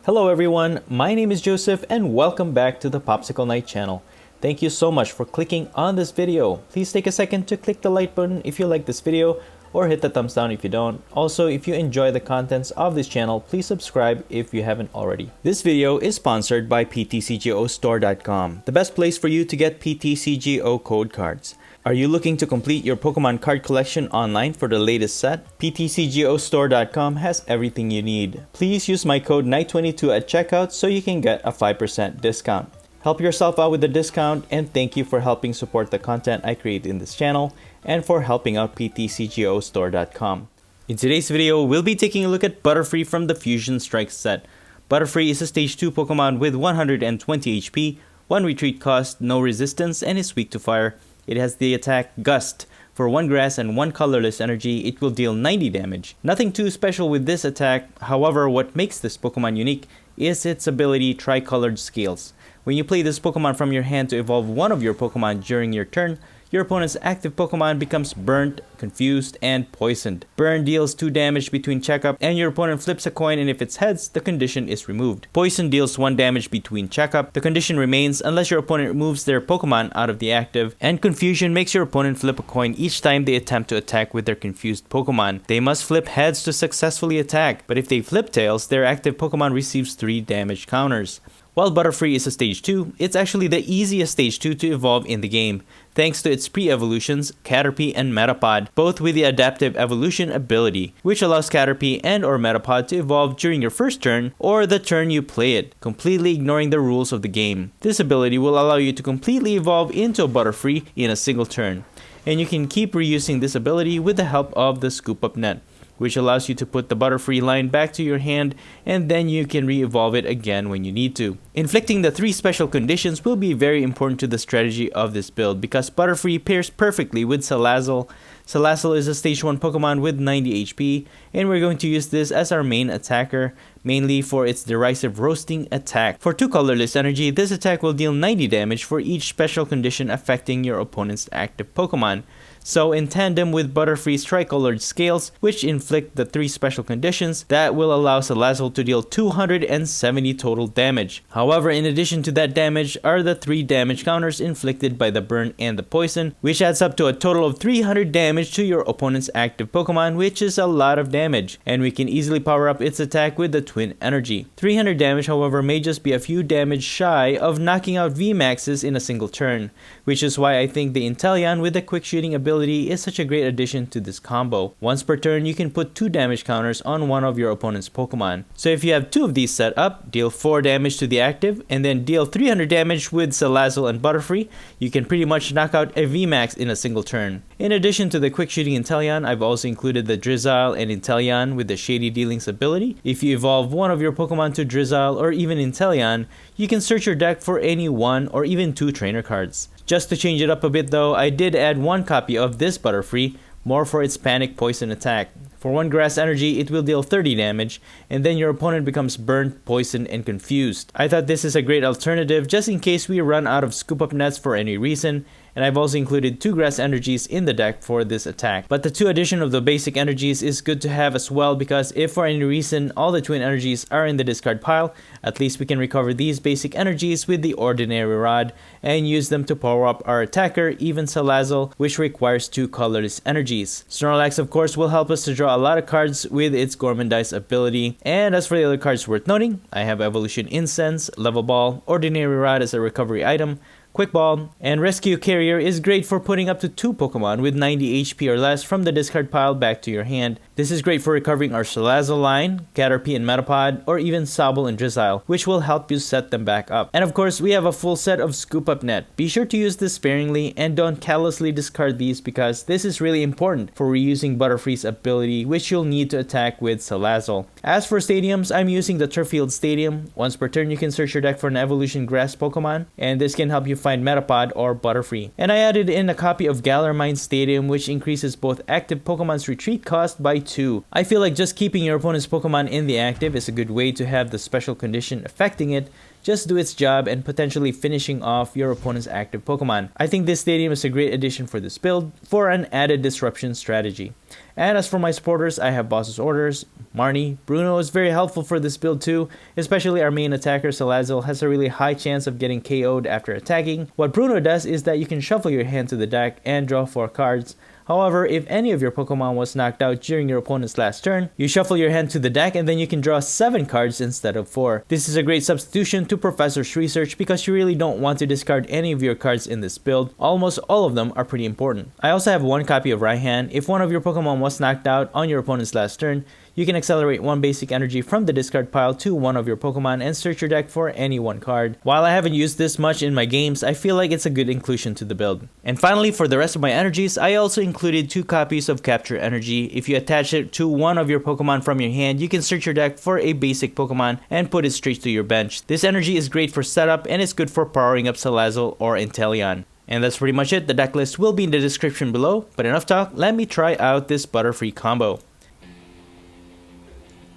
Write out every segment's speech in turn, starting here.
Hello everyone, my name is Joseph and welcome back to the Popsicle Night channel. Thank you so much for clicking on this video. Please take a second to click the like button if you like this video or hit the thumbs down if you don't. Also, if you enjoy the contents of this channel, please subscribe if you haven't already. This video is sponsored by PTCGO the best place for you to get PTCGO code cards. Are you looking to complete your Pokemon card collection online for the latest set? PTCGO has everything you need. Please use my code NIGHT22 at checkout so you can get a 5% discount. Help yourself out with the discount, and thank you for helping support the content I create in this channel and for helping out PTCGO. In today's video, we'll be taking a look at Butterfree from the Fusion Strike set. Butterfree is a stage 2 Pokemon with 120 HP, 1 retreat cost, no resistance, and is weak to fire. It has the attack Gust. For 1 grass and 1 colorless energy, it will deal 90 damage. Nothing too special with this attack, however, what makes this Pokemon unique is its ability Tricolored Scales. When you play this Pokemon from your hand to evolve one of your Pokemon during your turn, your opponent's active Pokemon becomes burnt, confused, and poisoned. Burn deals 2 damage between checkup, and your opponent flips a coin, and if it's heads, the condition is removed. Poison deals 1 damage between checkup. The condition remains unless your opponent removes their Pokemon out of the active, and confusion makes your opponent flip a coin each time they attempt to attack with their confused Pokemon. They must flip heads to successfully attack, but if they flip tails, their active Pokemon receives 3 damage counters. While Butterfree is a stage 2, it's actually the easiest stage 2 to evolve in the game, thanks to its pre-evolutions, Caterpie and Metapod, both with the adaptive evolution ability, which allows Caterpie and or Metapod to evolve during your first turn or the turn you play it, completely ignoring the rules of the game. This ability will allow you to completely evolve into a Butterfree in a single turn, and you can keep reusing this ability with the help of the Scoop Up Net, which allows you to put the Butterfree line back to your hand, and then you can re-evolve it again when you need to. Inflicting the 3 special conditions will be very important to the strategy of this build because Butterfree pairs perfectly with SALAZZLE. SALAZZLE is a stage 1 Pokemon with 90 HP, and we're going to use this as our main attacker, mainly for its derisive roasting attack. For 2 colorless energy, this attack will deal 90 damage for each special condition affecting your opponent's active Pokemon. So in tandem with Butterfree's Tricolored Scales, which inflict the 3 special conditions, that will allow SALAZZLE to deal 270 total damage. However, in addition to that damage are the 3 damage counters inflicted by the burn and the poison, which adds up to a total of 300 damage to your opponent's active Pokemon, which is a lot of damage, and we can easily power up its attack with the Twin Energy. 300 damage, however, may just be a few damage shy of knocking out VMAXs in a single turn, which is why I think the INTELEON with the quick shooting ability is such a great addition to this combo. Once per turn, you can put 2 damage counters on one of your opponent's Pokemon. So if you have 2 of these set up, deal 4 damage to the active, and then deal 300 damage with SALAZZLE and Butterfree, you can pretty much knock out a VMAX in a single turn. In addition to the quick shooting INTELEON, I've also included the Drizzile and INTELEON with the Shady Dealings ability. If you evolve one of your Pokemon to Drizzile or even INTELEON, you can search your deck for any 1 or even 2 trainer cards. Just to change it up a bit though, I did add 1 copy of this Butterfree, more for its Panic Poison attack. For 1 grass energy, it will deal 30 damage, and then your opponent becomes burnt, poisoned, and confused. I thought this is a great alternative just in case we run out of Scoop Up Nets for any reason, and I've also included 2 grass energies in the deck for this attack. But the 2 addition of the basic energies is good to have as well because if for any reason all the twin energies are in the discard pile, at least we can recover these basic energies with the Ordinary Rod and use them to power up our attacker, even SALAZZLE, which requires 2 colorless energies. Snorlax of course will help us to draw a lot of cards with its Gourmandize ability. And as for the other cards worth noting, I have Evolution Incense, Level Ball, Ordinary Rod as a recovery item, Quick Ball, and Rescue Carrier is great for putting up to 2 Pokemon with 90 HP or less from the discard pile back to your hand. This is great for recovering our SALAZZLE line, Caterpie and Metapod, or even Sobble and Drizzile, which will help you set them back up. And of course, we have a full set of Scoop Up Net. Be sure to use this sparingly and don't callously discard these because this is really important for reusing Butterfree's ability, which you'll need to attack with SALAZZLE. As for stadiums, I'm using the Turffield Stadium. Once per turn, you can search your deck for an Evolution Grass Pokemon, and this can help you find Metapod or Butterfree. And I added in a copy of Galar Mine Stadium, which increases both active Pokemon's retreat cost by 2. I feel like just keeping your opponent's Pokemon in the active is a good way to have the special condition affecting it just do its job and potentially finishing off your opponent's active Pokemon. I think this stadium is a great addition for this build for an added disruption strategy. And as for my supporters, I have Boss's Orders, Marnie. Bruno is very helpful for this build too, especially our main attacker SALAZZLE has a really high chance of getting KO'd after attacking. What Bruno does is that you can shuffle your hand to the deck and draw 4 cards. However, if any of your Pokemon was knocked out during your opponent's last turn, you shuffle your hand to the deck and then you can draw 7 cards instead of 4. This is a great substitution to Professor's Research because you really don't want to discard any of your cards in this build. Almost all of them are pretty important. I also have 1 copy of Raihan. If one of your Pokemon was knocked out on your opponent's last turn, you can accelerate 1 basic energy from the discard pile to one of your Pokemon and search your deck for any 1 card. While I haven't used this much in my games, I feel like it's a good inclusion to the build. And finally, for the rest of my energies, I also included 2 copies of Capture Energy. If you attach it to one of your Pokemon from your hand, you can search your deck for a basic Pokemon and put it straight to your bench. This energy is great for setup and it's good for powering up SALAZZLE or INTELEON. And that's pretty much it. The deck list will be in the description below, but enough talk, let me try out this Butterfree combo.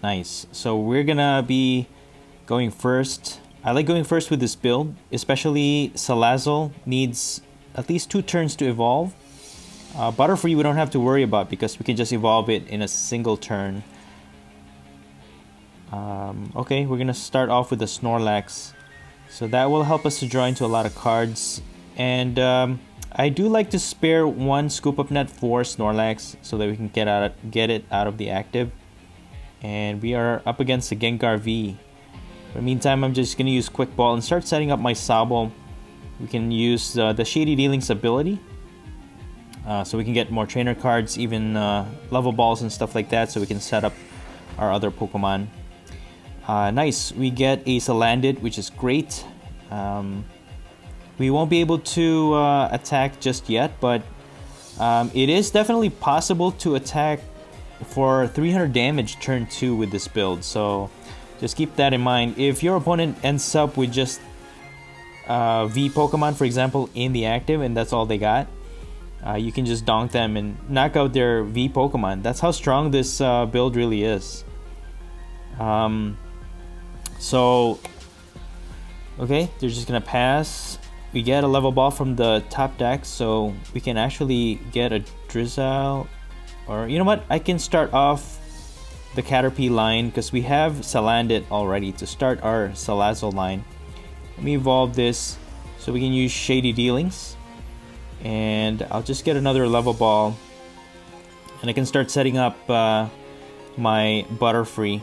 Nice. So we're gonna be going first. I like going first with this build, especially SALAZZLE needs at least 2 turns to evolve. Butterfree we don't have to worry about because we can just evolve it in a single turn. Okay, we're gonna start off with the Snorlax. So that will help us to draw into a lot of cards. And I do like to spare 1 scoop up net for Snorlax so that we can get it out of the active. And we are up against the Gengar V. In the meantime, I'm just going to use Quick Ball and start setting up my Sobble. We can use the Shady Dealings ability. So we can get more trainer cards, even level balls and stuff like that. So we can set up our other Pokemon. Nice. We get a Salandit, which is great. We won't be able to attack just yet, but it is definitely possible to attack for 300 damage turn 2 with this build, so just keep that in mind. If your opponent ends up with just V Pokemon, for example, in the active and that's all they got, you can just donk them and knock out their V Pokemon. That's how strong this build really is. So okay, they're just gonna pass. We get a level ball from the top deck, so we can actually get a Drizzle. Or, you know what, I can start off the Caterpie line because we have Salandit already to start our SALAZZLE line. Let me evolve this so we can use Shady Dealings. And I'll just get another level ball. And I can start setting up my Butterfree.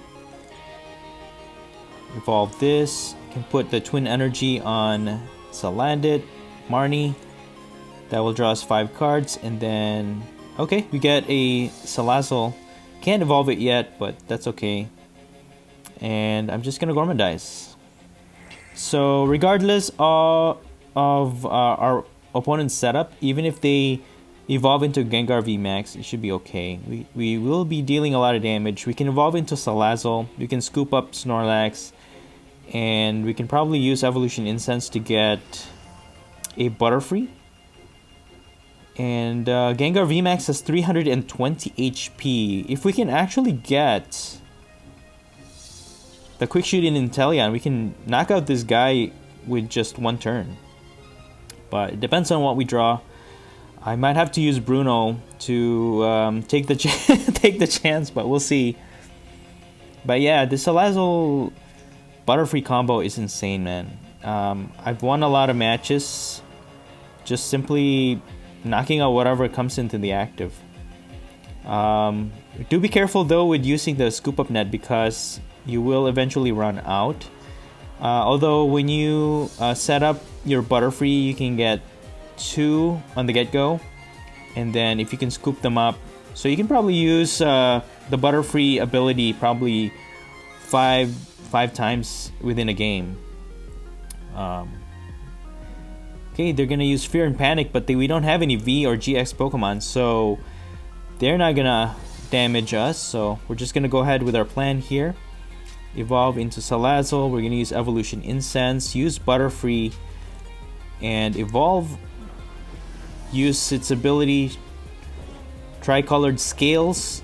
Evolve this. I can put the Twin Energy on Salandit, Marnie. That will draw us 5 cards, and then okay, we get a SALAZZLE. Can't evolve it yet, but that's okay. And I'm just gonna Gormandize. So regardless of our opponent's setup, even if they evolve into Gengar VMAX, it should be okay. We will be dealing a lot of damage. We can evolve into SALAZZLE. We can scoop up Snorlax. And we can probably use Evolution Incense to get a Butterfree. And Gengar VMAX has 320 HP. If we can actually get the Quick Shoot in INTELEON, we can knock out this guy with just 1 turn. But it depends on what we draw. I might have to use Bruno to take the take the chance, but we'll see. But yeah, the SALAZZLE Butterfree combo is insane, man. I've won a lot of matches just simply knocking out whatever comes into the active. Do be careful though with using the scoop up net because you will eventually run out. Although when you set up your Butterfree, you can get 2 on the get-go, and then if you can scoop them up, so you can probably use the Butterfree ability probably 5 times within a game. Okay, they're gonna use Fear and Panic, but we don't have any V or GX Pokemon, so they're not gonna damage us. So we're just gonna go ahead with our plan here. Evolve into SALAZZLE. We're gonna use Evolution Incense, use Butterfree, and evolve. Use its ability, Tricolored Scales,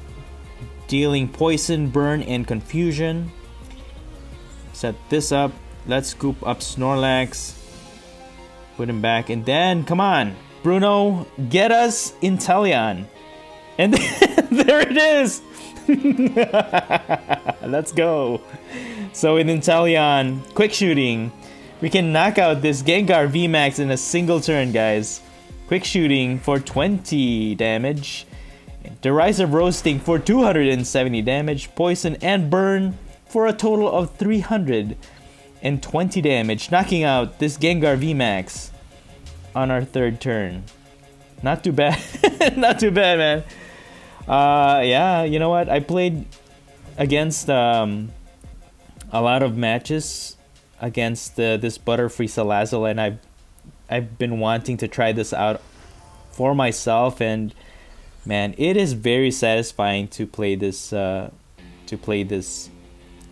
dealing Poison, Burn, and Confusion. Set this up. let's scoop up Snorlax. Put him back, and then, come on, Bruno, get us Inteleon. And there it is! Let's go. So with Inteleon, quick shooting, we can knock out this Gengar VMAX in a single turn, guys. Quick shooting for 20 damage. Derisive roasting for 270 damage. Poison and burn for a total of 320 damage. Knocking out this Gengar VMAX on our third turn. Not too bad. Not too bad, man. Yeah, you know what? I played against a lot of matches against this Butterfree SALAZZLE, and I've been wanting to try this out for myself, and man, it is very satisfying to play this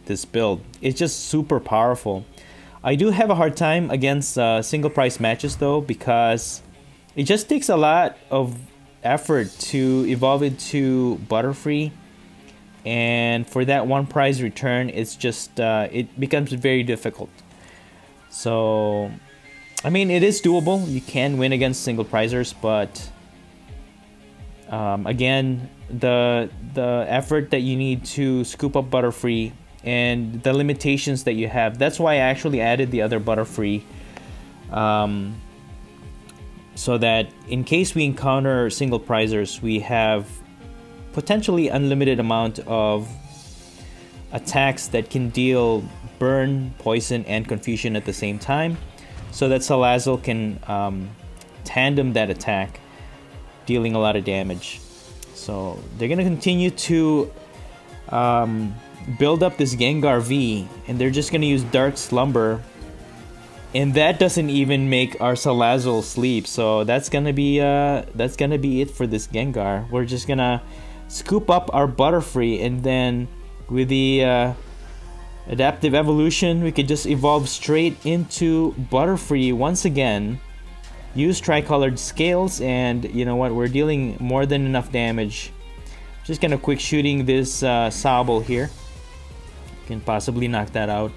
this build. It's just super powerful. I do have a hard time against single price matches though, because it just takes a lot of effort to evolve into Butterfree, and for that one prize return, it's just it becomes very difficult. So I mean, it is doable. You can win against single prizers, but again, the effort that you need to scoop up Butterfree and the limitations that you have. That's why I actually added the other Butterfree, so that in case we encounter single prizers, we have potentially unlimited amount of attacks that can deal burn, poison, and confusion at the same time, so that SALAZZLE can tandem that attack, dealing a lot of damage. So they're gonna continue to build up this Gengar V, and they're just gonna use Dark Slumber, and that doesn't even make our SALAZZLE sleep. So that's gonna be it for this Gengar. We're just gonna scoop up our Butterfree, and then with the adaptive evolution, we could just evolve straight into Butterfree once again. Use tricolored scales, and you know what? We're dealing more than enough damage. Just gonna quick shooting this SALAZZLE here. Can possibly knock that out.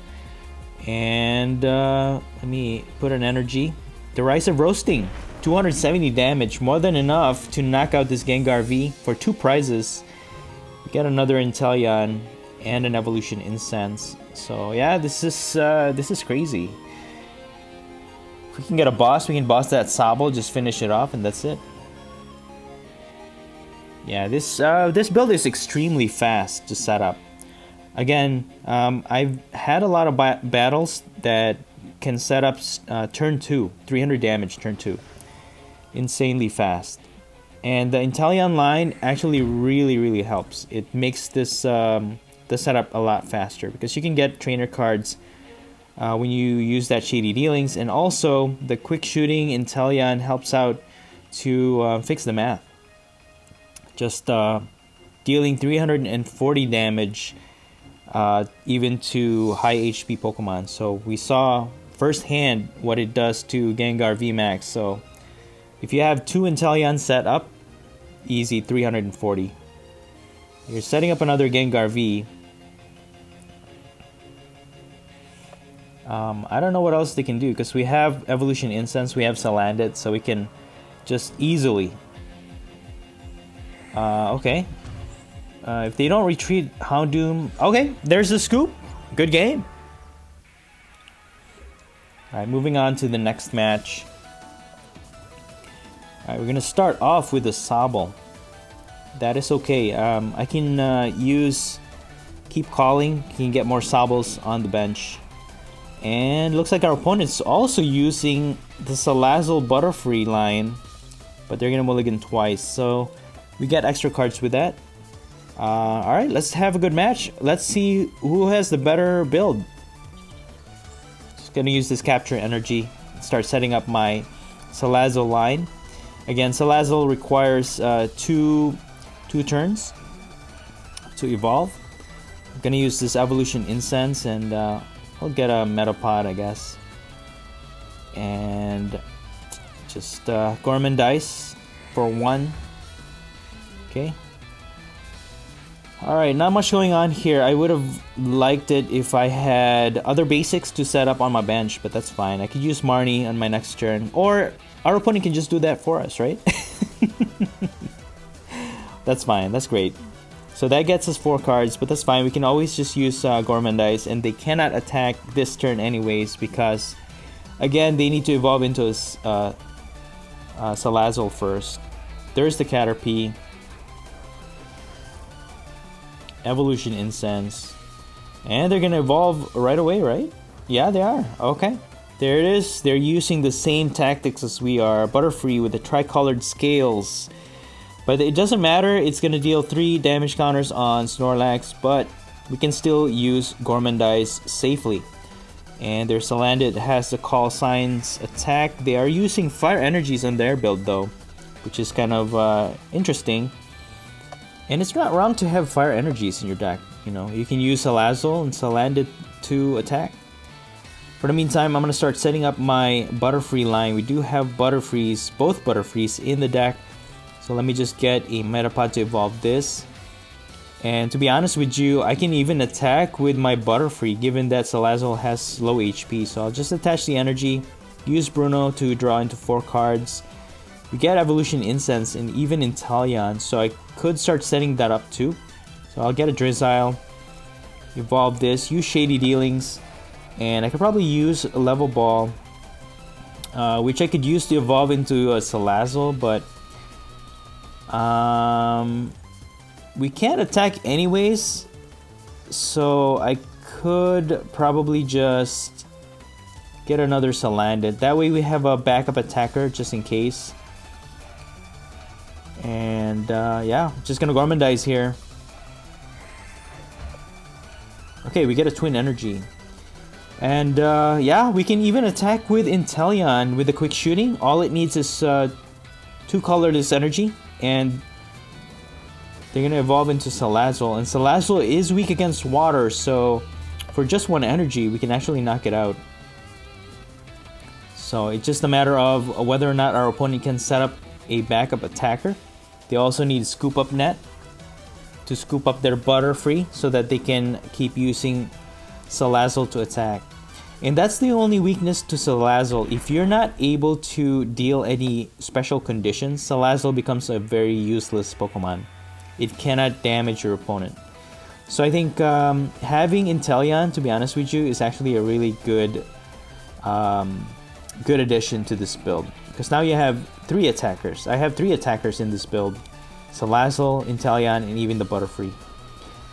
And let me put an energy. Derisive roasting, 270 damage, more than enough to knock out this Gengar V for 2 prizes. We get another Inteleon and an evolution incense. So yeah, this is crazy. If we can get a boss, we can boss that SALAZZLE, just finish it off, and that's it. Yeah, this build is extremely fast to set up. Again, I've had a lot of battles that can set up turn 2, 300 damage turn 2. Insanely fast. And the Inteleon line actually really helps. It makes this the setup a lot faster, because you can get trainer cards when you use that Shady Dealings, and also the quick shooting Inteleon helps out to fix the math. Just dealing 340 damage even to high HP Pokemon. So we saw firsthand what it does to Gengar VMAX. So if you have 2 Inteleon set up, easy 340. You're setting up another Gengar V. I don't know what else they can do, because we have Evolution Incense, we have Salandit, so we can just easily. Okay. If they don't retreat Houndoom, okay, there's the scoop. Good game. Alright, moving on to the next match. Alright, we're gonna start off with the SALAZZLE. That is okay. I can use Keep Calling, can get more SALAZZLEs on the bench. And looks like our opponent's also using the SALAZZLE Butterfree line, but they're gonna mulligan twice, so we get extra cards with that. Alright, let's have a good match. Let's see who has the better build. Just gonna use this Capture Energy, start setting up my SALAZZLE line. Again, SALAZZLE requires two turns to evolve. I'm gonna use this Evolution Incense, and I'll get a Metapod, I guess. And just Gorman Dice for 1. Okay. Alright, not much going on here. I would have liked it if I had other basics to set up on my bench, but that's fine. I could use Marnie on my next turn, or our opponent can just do that for us, right? That's fine, that's great. So that gets us 4 cards, but that's fine. We can always just use Gourmandize, and they cannot attack this turn anyways because, again, they need to evolve into a SALAZZLE first. There's the Caterpie. Evolution Incense. And they're gonna evolve right away, right? Yeah, they are. Okay. There it is. They're using the same tactics as we are. Butterfree with the tricolored scales. But it doesn't matter. It's gonna deal 3 damage counters on Snorlax, but we can still use Gourmandize safely. And their Salandit has the Call Signs attack. They are using Fire Energies on their build though, which is kind of interesting. And it's not wrong to have Fire Energies in your deck. You know, you can use SALAZZLE and Salandit to attack. For the meantime, I'm going to start setting up my Butterfree line. We do have Butterfrees, both Butterfrees in the deck. So let me just get a Metapod to evolve this. And to be honest with you, I can even attack with my Butterfree given that SALAZZLE has low HP. So I'll just attach the energy, use Bruno to draw into 4 cards. We get Evolution Incense and even Inteleon, so I could start setting that up too. So I'll get a Drizzile, evolve this, use Shady Dealings, and I could probably use a Level Ball, which I could use to evolve into a SALAZZLE, but we can't attack anyways, so I could probably just get another Salandit. That way we have a backup attacker just in case. And yeah, just gonna Gourmandize here. Okay, we get a Twin Energy. And yeah, we can even attack with Inteleon with the quick shooting. All it needs is 2 colorless energy, and they're gonna evolve into SALAZZLE. And SALAZZLE is weak against water, so for just 1 energy, we can actually knock it out. So it's just a matter of whether or not our opponent can set up a backup attacker. They also need Scoop Up Net to scoop up their Butterfree so that they can keep using SALAZZLE to attack. And that's the only weakness to SALAZZLE. If you're not able to deal any special conditions, SALAZZLE becomes a very useless Pokemon. It cannot damage your opponent. So I think having Inteleon, to be honest with you, is actually a really good good addition to this build. Because now you have 3 attackers. I have 3 attackers in this build. SALAZZLE, Inteleon, and even the Butterfree.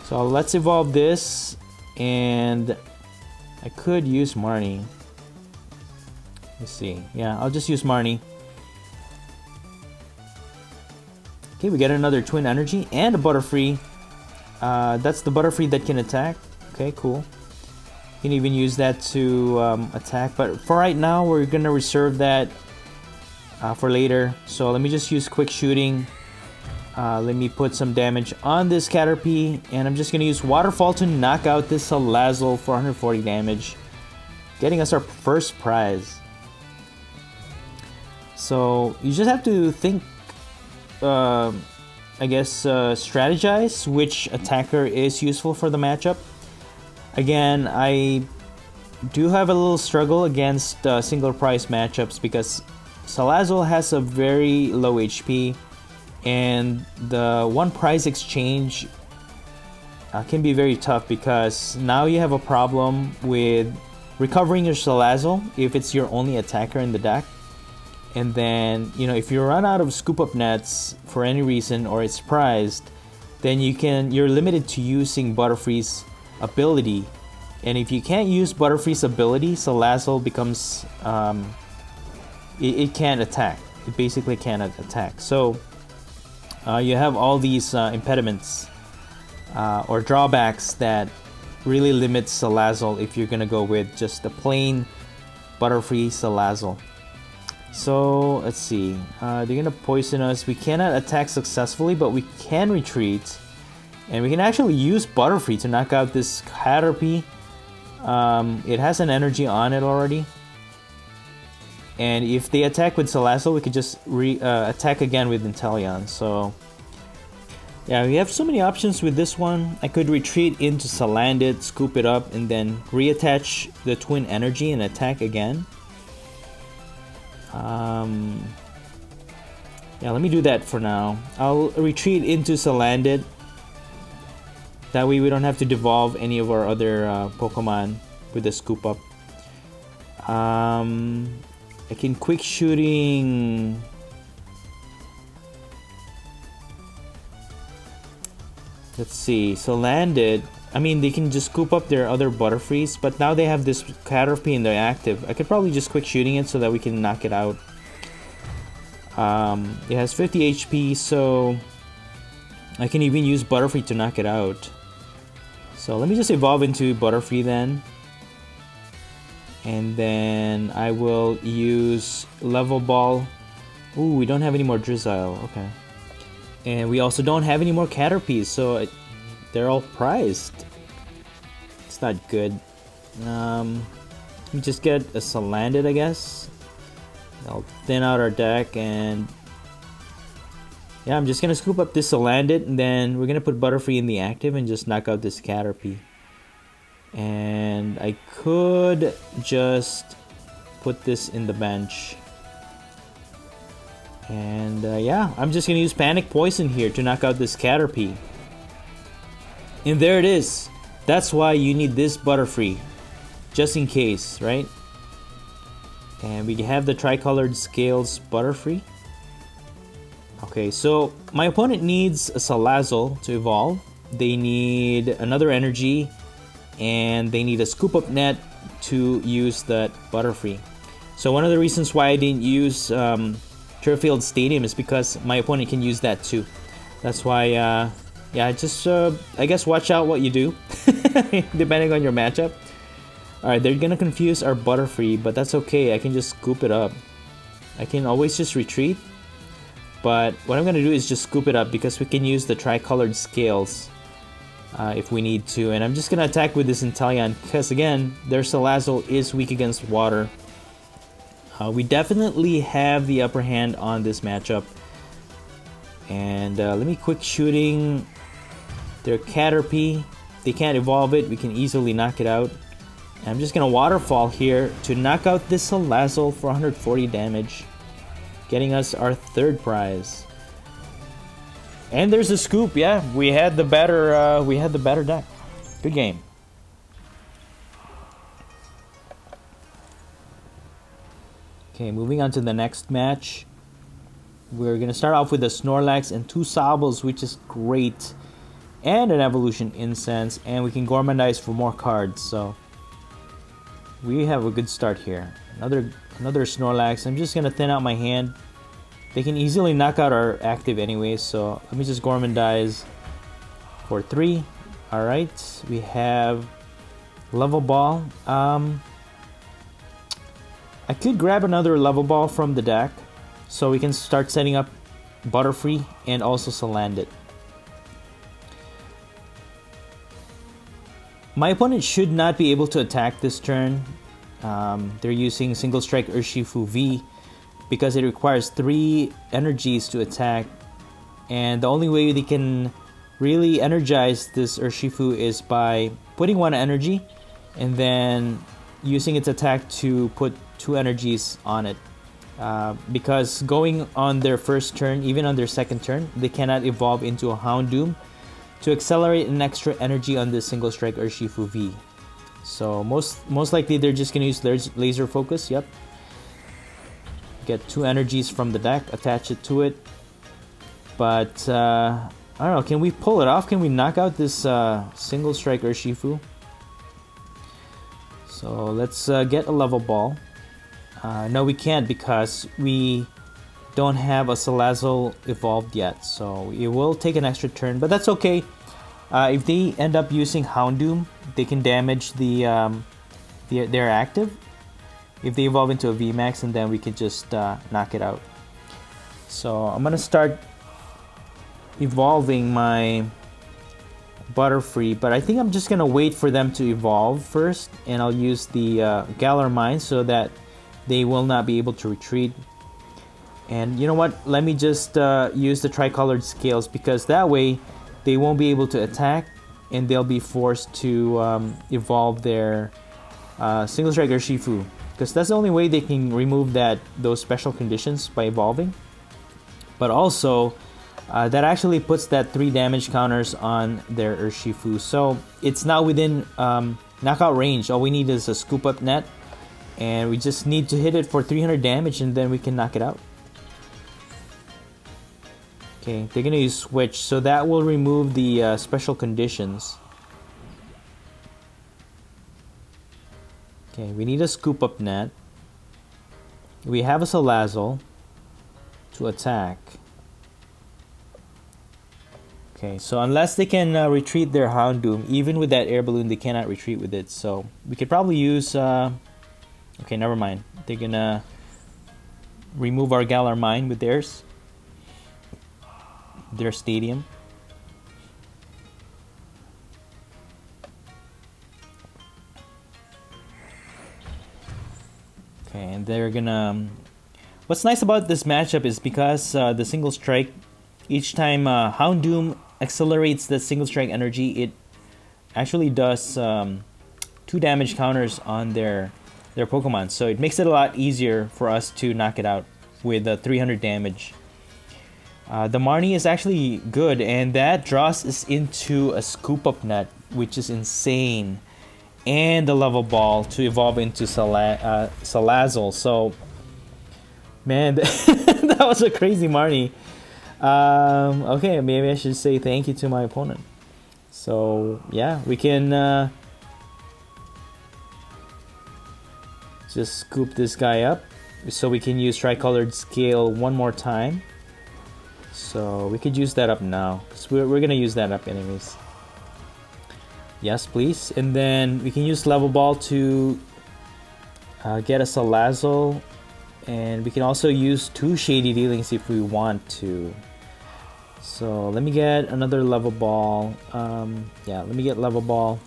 So let's evolve this. And I could use Marnie. Let's see. Yeah, I'll just use Marnie. Okay, we get another Twin Energy and a Butterfree. That's the Butterfree that can attack. Okay, cool. You can even use that to attack. But for right now, we're going to reserve that for later. So let me just use Quick Shooting. Let me put some damage on this Caterpie, and I'm just going to use Waterfall to knock out this SALAZZLE for 140 damage, getting us our first prize. So you just have to think, I guess, strategize which attacker is useful for the matchup. Again, I do have a little struggle against single prize matchups because SALAZZLE has a very low HP. And the 1 prize exchange can be very tough because now you have a problem with recovering your SALAZZLE if it's your only attacker in the deck. And then, you know, if you run out of Scoop Up Nets for any reason or it's prized, then you're limited to using Butterfree's ability. And if you can't use Butterfree's ability, SALAZZLE becomes it can't attack. It basically cannot attack. So you have all these impediments or drawbacks that really limit SALAZZLE if you're gonna go with just the plain Butterfree SALAZZLE. So let's see, they're gonna poison us. We cannot attack successfully, but we can retreat, and we can actually use Butterfree to knock out this Caterpie. It has an energy on it already. And if they attack with SALAZZLE, we could just attack again with Inteleon. So Yeah, we have so many options with this one. I could retreat into SALAZZLE, scoop it up, and then reattach the twin energy and attack again. Yeah, let me do that for now. I'll retreat into SALAZZLE. That way we don't have to devolve any of our other Pokemon with the scoop up. I can quick shooting. Let's see, SALAZZLE, I mean, they can just scoop up their other Butterfrees, but now they have this Caterpie in their active. I could probably just quick shooting it so that we can knock it out. It has 50 HP, so I can even use Butterfree to knock it out. So let me just evolve into Butterfree then. And then I will use Level Ball. Ooh, we don't have any more Drizzile, okay. And we also don't have any more Caterpies, so they're all prized. It's not good. Let me just get a SALAZZLE, I guess. I'll thin out our deck, and yeah, I'm just gonna scoop up this SALAZZLE, and then we're gonna put Butterfree in the active and just knock out this Caterpie. And I could just put this in the bench. And yeah, I'm just gonna use Panic Poison here to knock out this Caterpie. And there it is. That's why you need this Butterfree, just in case, right? And we have the Tricolored Scales Butterfree. Okay, so my opponent needs a SALAZZLE to evolve. They need another energy, and they need a Scoop Up Net to use that Butterfree. So one of the reasons why I didn't use Turffield Stadium is because my opponent can use that too. That's why, yeah, just I guess watch out what you do, depending on your matchup. Alright, they're gonna confuse our Butterfree, but that's okay. I can just scoop it up. I can always just retreat, but what I'm gonna do is just scoop it up because we can use the Tricolored Scales if we need to. And I'm just gonna attack with this INTELEON because, again, their SALAZZLE is weak against water. We definitely have the upper hand on this matchup. And let me quick shooting their Caterpie. If they can't evolve it, we can easily knock it out. And I'm just gonna Waterfall here to knock out this SALAZZLE for 140 damage, getting us our third prize. And there's a scoop. Yeah, we had the better deck. Good game. Okay, moving on to the next match. We're going to start off with a Snorlax and 2 Sobbles, which is great. And an Evolution Incense, and we can Gormandize for more cards, so we have a good start here. Another Snorlax. I'm just going to thin out my hand. They can easily knock out our active anyway, so let me just Gormandize for 3. Alright, we have Level Ball. I could grab another Level Ball from the deck, so we can start setting up Butterfree and also SALAZZLE. My opponent should not be able to attack this turn. They're using Single Strike Urshifu V because it requires 3 energies to attack, and the only way they can really energize this Urshifu is by putting 1 energy and then using its attack to put 2 energies on it. Because going on their first turn, even on their second turn, they cannot evolve into a Houndoom to accelerate an extra energy on this Single Strike Urshifu V. So most likely they're just gonna use Laser Focus. Yep. Get 2 energies from the deck, attach it to it. But I don't know. Can we pull it off? Can we knock out this Single Strike Urshifu? So let's get a Level Ball. No, we can't because we don't have a SALAZZLE evolved yet. So it will take an extra turn, but that's okay. If they end up using Houndoom, they can damage their active. If they evolve into a VMAX, and then we can just knock it out. So I'm gonna start evolving my Butterfree, but I think I'm just gonna wait for them to evolve first, and I'll use the Galar Mine so that they will not be able to retreat. And you know what? Let me just use the Tricolored Scales, because that way they won't be able to attack, and they'll be forced to evolve their Single Strike Urshifu, because that's the only way they can remove those special conditions, by evolving. But also, that actually puts that 3 damage counters on their Urshifu, so it's now within knockout range. All we need is a scoop up net, and we just need to hit it for 300 damage, and then we can knock it out. Okay, they're gonna use switch, so that will remove the special conditions. Okay, we need a scoop up net. We have a SALAZZLE to attack. Okay, so unless they can retreat their Houndoom, even with that air balloon, they cannot retreat with it. So we could probably use. Okay, never mind. They're gonna remove our Galar Mine with theirs. Their stadium. Okay, and they're gonna. What's nice about this matchup is because the single strike, each time Houndoom accelerates the single strike energy, it actually does 2 damage counters on their Pokemon. So it makes it a lot easier for us to knock it out with 300 damage. The Marnie is actually good, and that draws us into a scoop up net, which is insane, and the level ball to evolve into SALAZZLE. So, man, that was a crazy Marnie. Okay, maybe I should say thank you to my opponent. So yeah, we can just scoop this guy up, so we can use Tricolored Scale one more time. So we could use that up now, because we're gonna use that up anyways. Yes, please. And then we can use Level Ball to get a SALAZZLE, and we can also use 2 Shady Dealings if we want to. So let me get another Level Ball. Yeah, let me get Level Ball.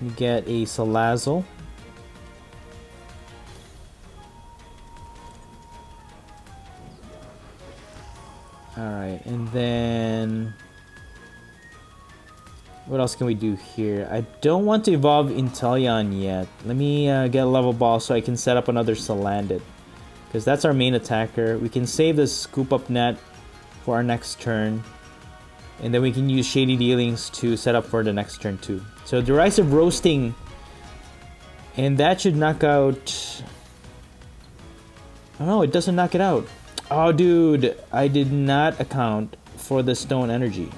Let me get a SALAZZLE. Alright, and then what else can we do here? I don't want to evolve INTELEON yet. Let me get a Level Ball so I can set up another Salandit, because that's our main attacker. We can save the scoop up net for our next turn, and then we can use Shady Dealings to set up for the next turn too. So Derisive Roasting, and that should knock out. Oh no, it doesn't knock it out. Oh dude, I did not account for the Stone Energy.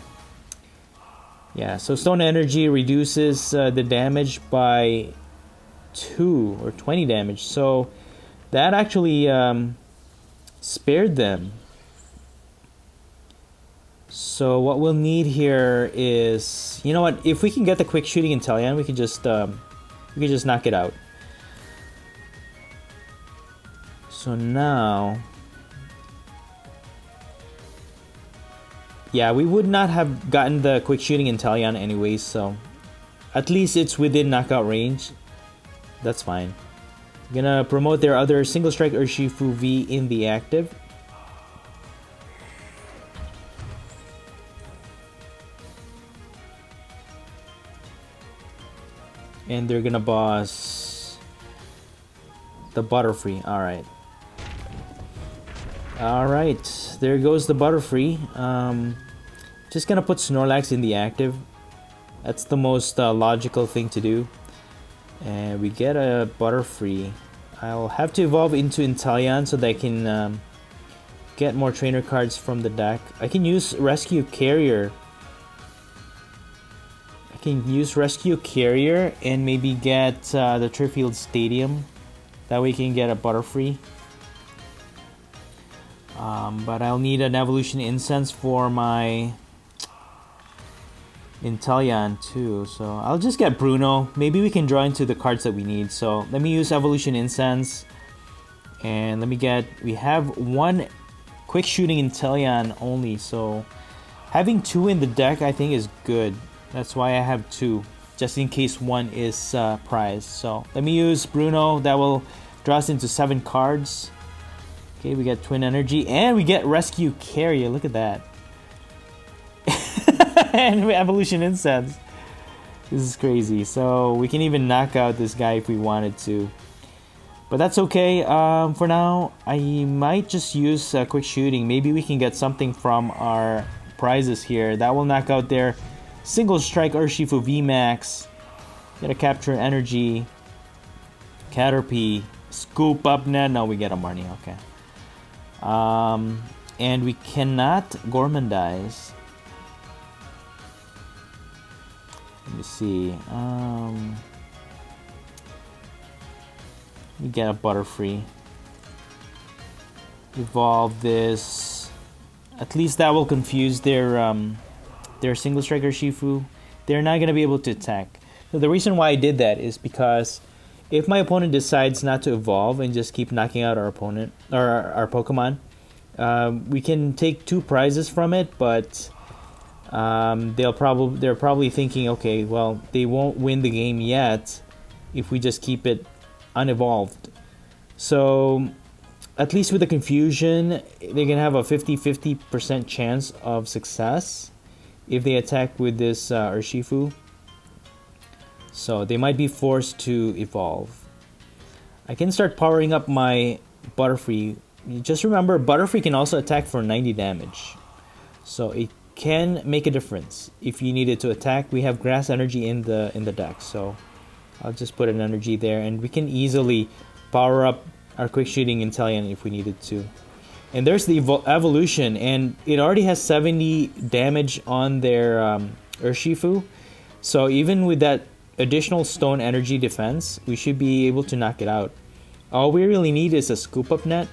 Yeah, so Stone Energy reduces the damage by 2 or 20 damage, so that actually spared them. So what we'll need here is, you know what, if we can get the quick shooting INTELEON, we can just knock it out. So now, yeah, we would not have gotten the quick shooting INTELEON anyways, so at least it's within knockout range. That's fine. I'm gonna promote their other Single Strike Urshifu V in the active. And they're gonna boss the Butterfree. Alright. Alright, there goes the Butterfree. Just gonna put Snorlax in the active. That's the most logical thing to do. And we get a Butterfree. I'll have to evolve into INTELEON so that I can get more trainer cards from the deck. I can use Rescue Carrier. Can use Rescue Carrier and maybe get the Turffield Stadium. That way we can get a Butterfree. But I'll need an Evolution Incense for my INTELEON too. So I'll just get Bruno. Maybe we can draw into the cards that we need. So let me use Evolution Incense. And let me get... We have 1 quick shooting INTELEON only. So having 2 in the deck I think is good. That's why I have 2, just in case 1 is prized. So let me use Bruno. That will draw us into 7 cards. Okay, we get Twin Energy, and we get Rescue Carrier. Look at that. And evolution incense. This is crazy. So we can even knock out this guy if we wanted to. But that's okay. For now, I might just use quick shooting. Maybe we can get something from our prizes here. That will knock out their single strike Urshifu VMAX. Gotta capture energy. Caterpie. Scoop up net. No, we get a Marnie. Okay. And we cannot gourmandize. Let me see. We get a Butterfree. Evolve this. At least that will confuse their single striker Urshifu. They're not gonna be able to attack. So the reason why I did that is because if my opponent decides not to evolve and just keep knocking out our opponent or our Pokemon, we can take 2 prizes from it, but they're probably thinking, okay, well, they won't win the game yet if we just keep it unevolved. So at least with the confusion, they can have a 50-50% chance of success if they attack with this Urshifu. So they might be forced to evolve. I can start powering up my Butterfree. Just remember, Butterfree can also attack for 90 damage. So it can make a difference. If you needed to attack, we have grass energy in the deck. So I'll just put an energy there, and we can easily power up our quick shooting INTELEON if we needed to. And there's the evolution, and it already has 70 damage on their Urshifu. So even with that additional stone energy defense, we should be able to knock it out. All we really need is a scoop up net,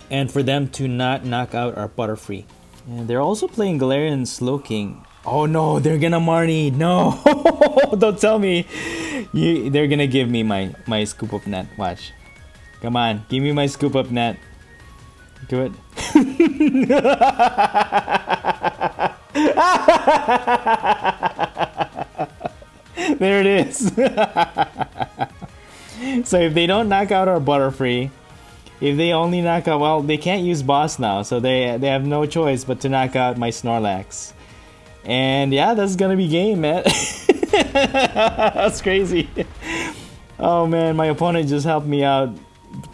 and for them to not knock out our Butterfree. And they're also playing Galarian Slowking. Oh no, they're gonna Marnie. No, don't tell me they're gonna give me my scoop up net. Watch. Come on, give me my scoop up net. Do it. There it is. So if they don't knock out our Butterfree, if they only knock out, well, they can't use boss now, so they have no choice but to knock out my Snorlax. And yeah, that's gonna be game, man. That's crazy. Oh man, my opponent just helped me out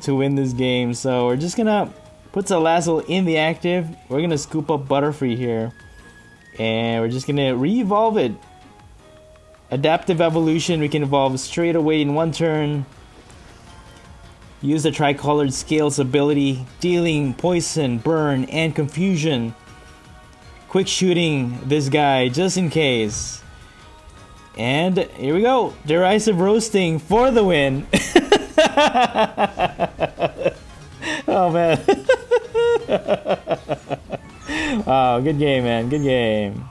to win this game. So we're just gonna put SALAZZLE in the active. We're gonna scoop up Butterfree here, and we're just gonna re-evolve it. Adaptive evolution, we can evolve straight away in 1 turn. Use the Tricolored Scales ability, dealing poison, burn, and confusion. Quick shooting this guy just in case. And here we go, Derisive Roasting for the win. Oh man. Oh, good game, man, good game.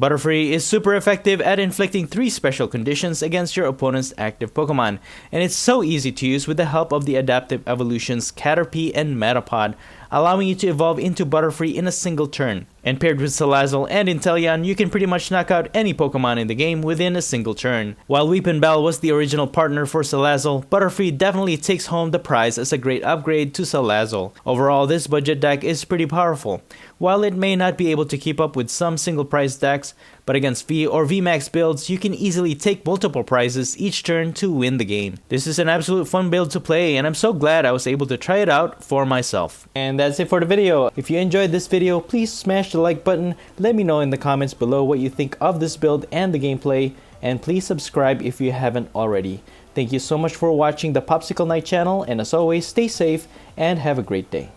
Butterfree is super effective at inflicting 3 special conditions against your opponent's active Pokemon, and it's so easy to use with the help of the adaptive evolutions Caterpie and Metapod, allowing you to evolve into Butterfree in a single turn. And paired with SALAZZLE and INTELEON, you can pretty much knock out any Pokemon in the game within a single turn. While Weepinbell was the original partner for SALAZZLE, Butterfree definitely takes home the prize as a great upgrade to SALAZZLE. Overall, this budget deck is pretty powerful. While it may not be able to keep up with some single prize decks, but against V or VMAX builds, you can easily take multiple prizes each turn to win the game. This is an absolute fun build to play, and I'm so glad I was able to try it out for myself. And that's it for the video. If you enjoyed this video, please smash the like button. Let me know in the comments below what you think of this build and the gameplay, and please subscribe if you haven't already. Thank you so much for watching the Popsicle Night channel, and as always, stay safe and have a great day.